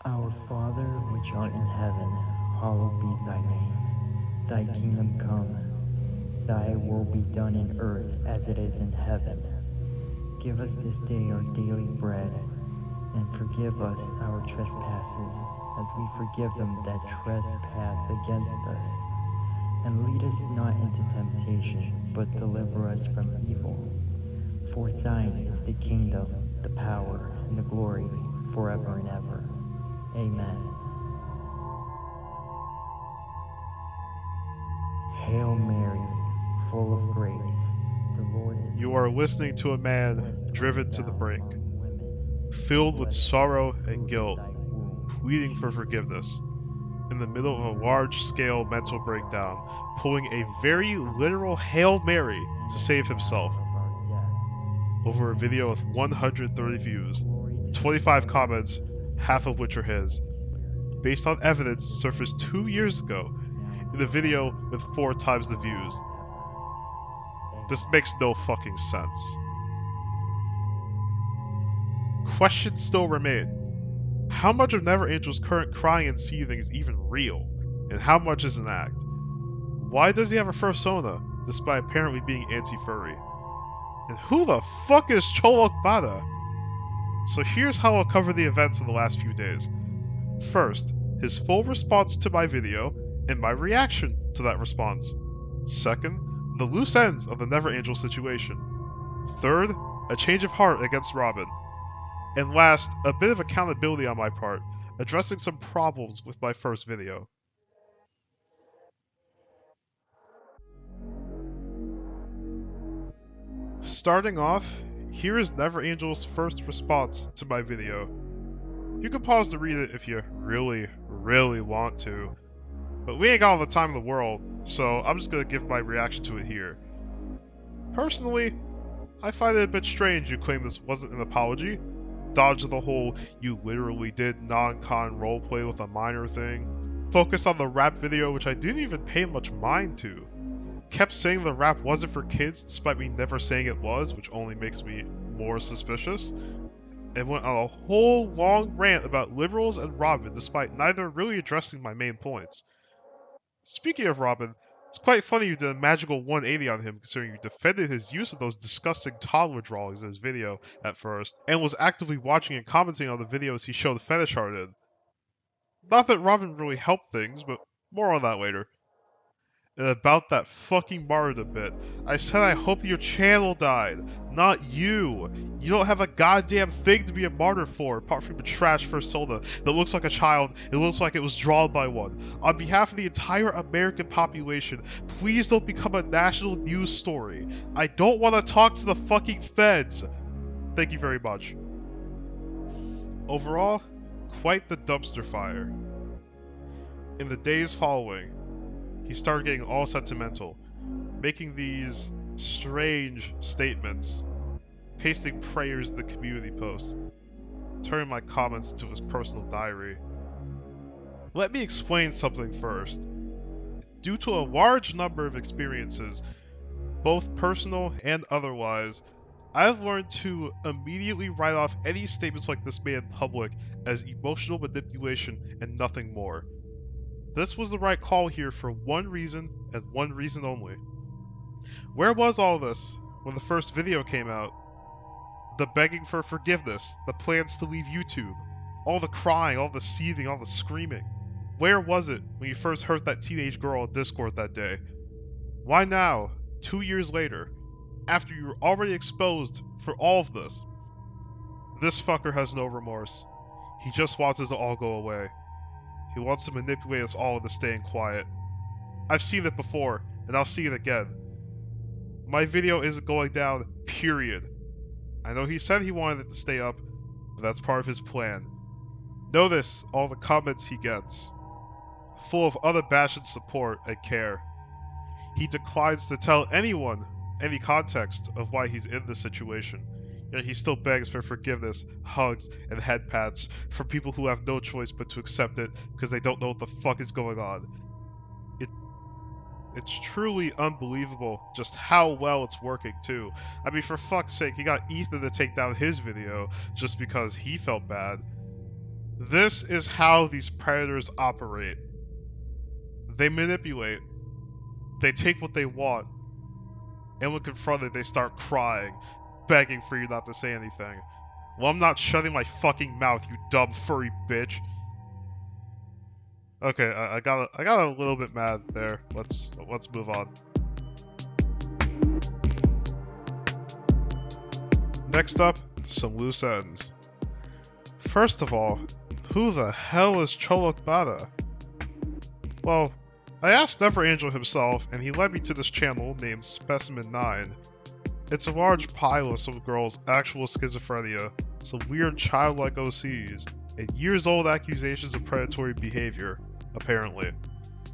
Our Father, which art in heaven, hallowed be thy name. Thy kingdom come, thy will be done in earth as it is in heaven. Give us this day our daily bread, and forgive us our trespasses, as we forgive them that trespass against us. And lead us not into temptation, but deliver us from evil. For thine is the kingdom, the power, and the glory, forever and ever. Amen. Hail Mary, full of grace, the Lord is You are listening to a man driven to the brink, filled with sorrow and guilt, pleading for forgiveness, in the middle of a large-scale mental breakdown, pulling a very literal Hail Mary to save himself, over a video with 130 views, 25 comments, half of which are his, based on evidence surfaced 2 years ago in a video with 4 times the views. This makes no fucking sense. Questions still remain. How much of NeverAngel's current crying and seething is even real, and how much is an act? Why does he have a fursona, despite apparently being anti-furry? And who the fuck is Cholokbada? So here's how I'll cover the events of the last few days. First, his full response to my video, and my reaction to that response. Second, the loose ends of the NeverAngel situation. Third, a change of heart against Robin. And last, a bit of accountability on my part, addressing some problems with my first video. Starting off, here is NeverAngel's first response to my video. You can pause to read it if you really, really want to, but we ain't got all the time in the world, so I'm just gonna give my reaction to it here. Personally, I find it a bit strange you claim this wasn't an apology, dodge the whole you literally did non-con roleplay with a minor thing, focus on the rap video which I didn't even pay much mind to, kept saying the rap wasn't for kids despite me never saying it was, which only makes me more suspicious, and went on a whole long rant about liberals and Robin despite neither really addressing my main points. Speaking of Robin, it's quite funny you did a magical 180 on him considering you defended his use of those disgusting toddler drawings in his video at first, and was actively watching and commenting on the videos he showed fetish art in. Not that Robin really helped things, but more on that later. And about that fucking martyrdom bit, I said I hope your channel died, not you. You don't have a goddamn thing to be a martyr for, apart from a trash persona that looks like a child, it looks like it was drawn by one. On behalf of the entire American population, please don't become a national news story. I don't want to talk to the fucking feds. Thank you very much. Overall, quite the dumpster fire. In the days following, he started getting all sentimental, making these strange statements, pasting prayers in the community post, turning my comments into his personal diary. Let me explain something first. Due to a large number of experiences, both personal and otherwise, I've learned to immediately write off any statements like this made in public as emotional manipulation and nothing more. This was the right call here for one reason, and one reason only. Where was all this when the first video came out? The begging for forgiveness, the plans to leave YouTube, all the crying, all the seething, all the screaming. Where was it when you first heard that teenage girl on Discord that day? Why now, 2 years later, after you were already exposed for all of this? This fucker has no remorse. He just wants us to all go away. He wants to manipulate us all into staying quiet. I've seen it before, and I'll see it again. My video isn't going down, period. I know he said he wanted it to stay up, but that's part of his plan. Notice all the comments he gets. Full of unabashed support and care. He declines to tell anyone any context of why he's in this situation. Yet he still begs for forgiveness, hugs, and head pats from people who have no choice but to accept it because they don't know what the fuck is going on. It's truly unbelievable just how well it's working too. I mean, for fuck's sake, he got Ethan to take down his video just because he felt bad. This is how these predators operate. They manipulate. They take what they want. And when confronted, they start crying, begging for you not to say anything. Well, I'm not shutting my fucking mouth, you dumb furry bitch. Okay, I got a little bit mad there. Let's move on. Next up, some loose ends. First of all, who the hell is Cholok Bada? Well, I asked NeverAngel himself, and he led me to this channel named Specimen 9. It's a large pile of some girl's actual schizophrenia, some weird childlike OCs, and years-old accusations of predatory behavior, apparently.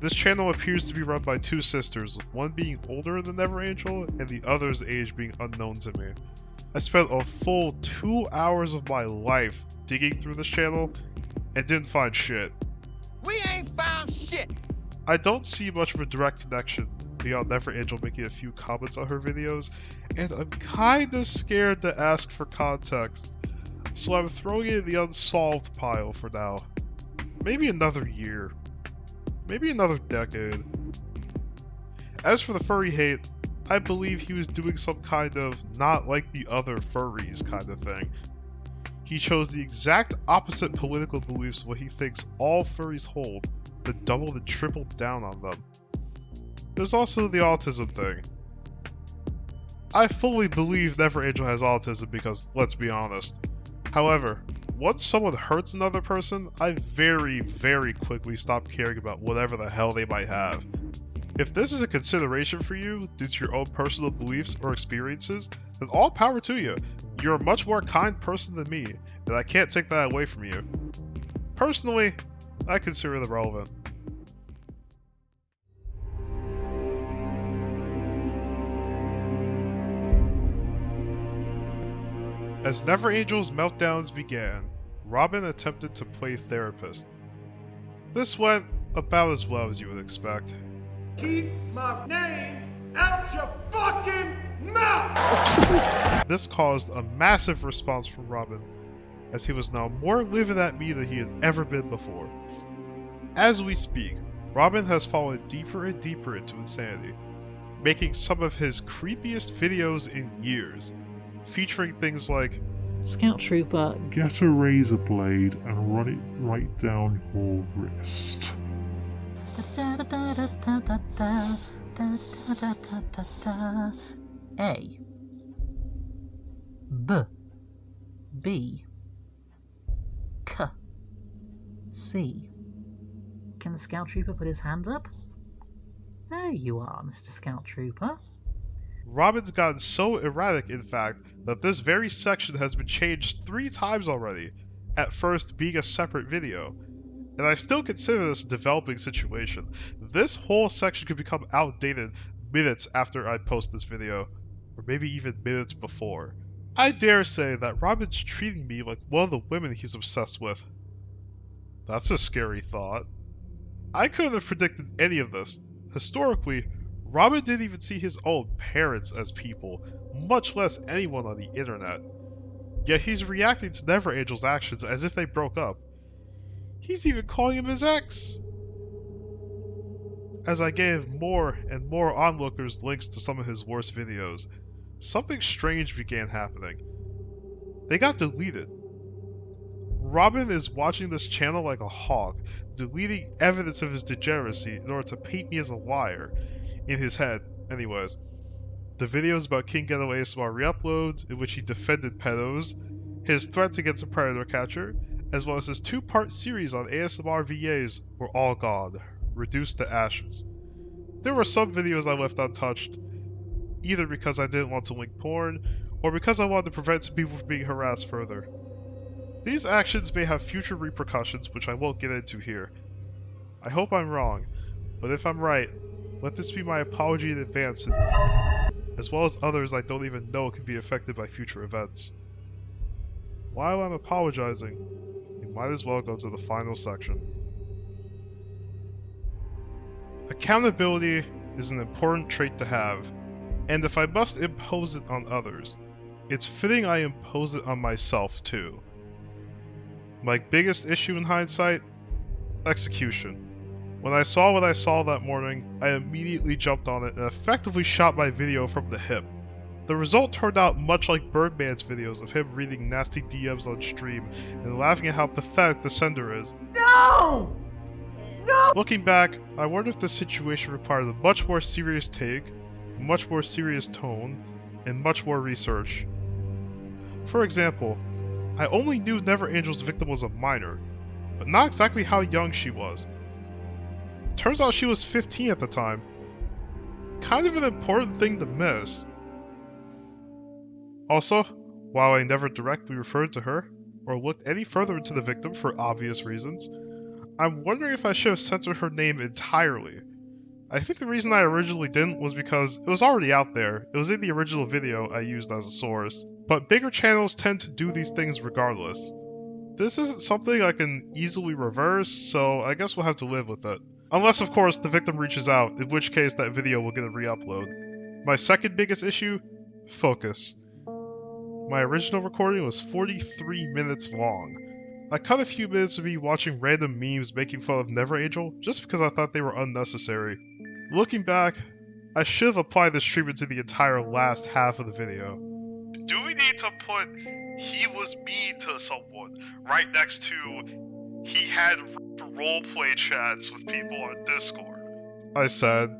This channel appears to be run by two sisters, with one being older than NeverAngel, and the other's age being unknown to me. I spent a full 2 hours of my life digging through this channel, and didn't find shit. We ain't found shit! I don't see much of a direct connection beyond NeverAngel making a few comments on her videos, and I'm kinda scared to ask for context, so I'm throwing it in the unsolved pile for now. Maybe another year. Maybe another decade. As for the furry hate, I believe he was doing some kind of not like the other furries kind of thing. He chose the exact opposite political beliefs of what he thinks all furries hold, but doubled and tripled down on them. There's also the autism thing. I fully believe NeverAngel has autism because, let's be honest. However, once someone hurts another person, I very, very quickly stop caring about whatever the hell they might have. If this is a consideration for you due to your own personal beliefs or experiences, then all power to you. You're a much more kind person than me, and I can't take that away from you. Personally, I consider it irrelevant. As NeverAngel's meltdowns began, Robin attempted to play therapist. This went about as well as you would expect. Keep my name out your fucking mouth! This caused a massive response from Robin, as he was now more livid at me than he had ever been before. As we speak, Robin has fallen deeper and deeper into insanity, making some of his creepiest videos in years, featuring things like, Scout Trooper, get a razor blade and run it right down your wrist. A B B K C. Can the Scout Trooper put his hands up? There you are, Mr. Scout Trooper. Robin's gotten so erratic, in fact, that this very section has been changed 3 times already, at first being a separate video. And I still consider this a developing situation. This whole section could become outdated minutes after I post this video, or maybe even minutes before. I dare say that Robin's treating me like one of the women he's obsessed with. That's a scary thought. I couldn't have predicted any of this. Historically, Robin didn't even see his own parents as people, much less anyone on the internet. Yet he's reacting to NeverAngel's actions as if they broke up. He's even calling him his ex! As I gave more and more onlookers links to some of his worst videos, something strange began happening. They got deleted. Robin is watching this channel like a hawk, deleting evidence of his degeneracy in order to paint me as a liar. In his head, anyways. The videos about King Getaway ASMR reuploads, in which he defended pedos, his threats against a predator catcher, as well as his 2-part series on ASMR VAs were all gone, reduced to ashes. There were some videos I left untouched, either because I didn't want to link porn, or because I wanted to prevent some people from being harassed further. These actions may have future repercussions, which I won't get into here. I hope I'm wrong, but if I'm right, let this be my apology in advance, as well as others I don't even know can be affected by future events. While I'm apologizing, we might as well go to the final section. Accountability is an important trait to have, and if I must impose it on others, it's fitting I impose it on myself too. My biggest issue in hindsight? Execution. When I saw what I saw that morning, I immediately jumped on it and effectively shot my video from the hip. The result turned out much like Birdman's videos of him reading nasty DMs on stream and laughing at how pathetic the sender is. No! No! Looking back, I wonder if this situation required a much more serious take, a much more serious tone, and much more research. For example, I only knew NeverAngel's victim was a minor, but not exactly how young she was. Turns out she was 15 at the time. Kind of an important thing to miss. Also, while I never directly referred to her, or looked any further into the victim for obvious reasons, I'm wondering if I should have censored her name entirely. I think the reason I originally didn't was because it was already out there. It was in the original video I used as a source. But bigger channels tend to do these things regardless. This isn't something I can easily reverse, so I guess we'll have to live with it. Unless, of course, the victim reaches out, in which case that video will get a re-upload. My second biggest issue? Focus. My original recording was 43 minutes long. I cut a few minutes of me watching random memes making fun of NeverAngel just because I thought they were unnecessary. Looking back, I should have applied this treatment to the entire last half of the video. Do we need to put "he was mean to someone" right next to "he had roleplay chats with people on Discord"? I said,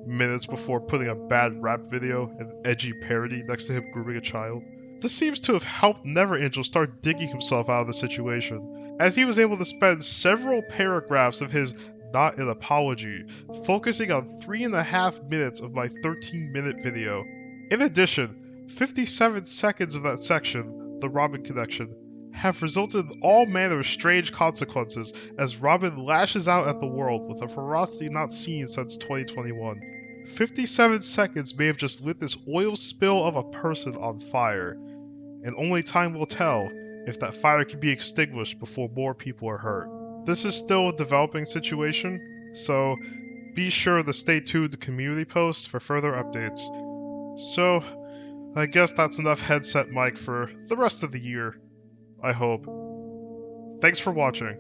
minutes before putting a bad rap video and edgy parody next to him grooming a child. This seems to have helped NeverAngel start digging himself out of the situation, as he was able to spend several paragraphs of his not an apology, focusing on 3.5 minutes of my 13-minute video. In addition, 57 seconds of that section, the Robin connection, have resulted in all manner of strange consequences as Robin lashes out at the world with a ferocity not seen since 2021. 57 seconds may have just lit this oil spill of a person on fire, and only time will tell if that fire can be extinguished before more people are hurt. This is still a developing situation, so be sure to stay tuned to community posts for further updates. So, I guess that's enough headset mic for the rest of the year, I hope. Thanks for watching.